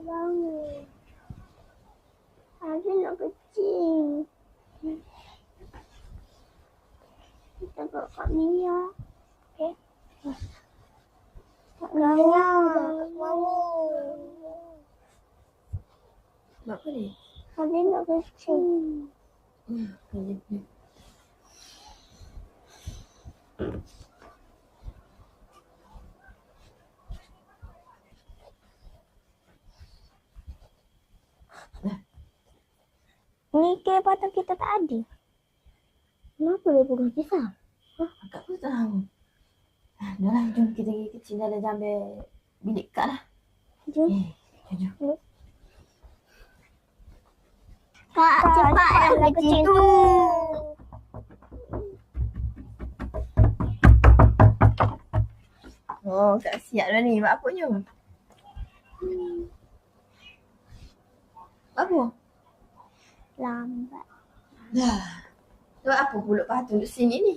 bangun. Ada nak kecil. Kita kat Kak Mia. Okay. Kak Mia. Bangun. Buat apa ni? Ada nak kecil. Ni ke patut kita tak ada. Kenapa dia pegang pisau? Akak pun tahu. Dah lah, jom kita pergi kecil dah ambil bilik Kak lah. Jom. Jom. Kak, cepatlah kecil tu. Oh, Kak siap dah ni. Buat apa jom? Apa? Lambat. Dah. Buat apa pulak patung duduk sini ni?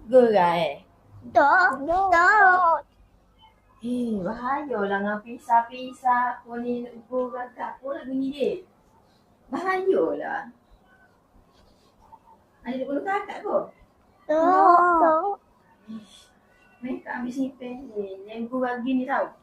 Gerai Tak. bahayalah dengan pisah-pisah. Kau ni ukur gagak pun nak bunyi dia. Bahayalah. Ada bulu kakak kau? Tak. Main Kak ambil sini pen ni. Yang ukur gagi ni tau.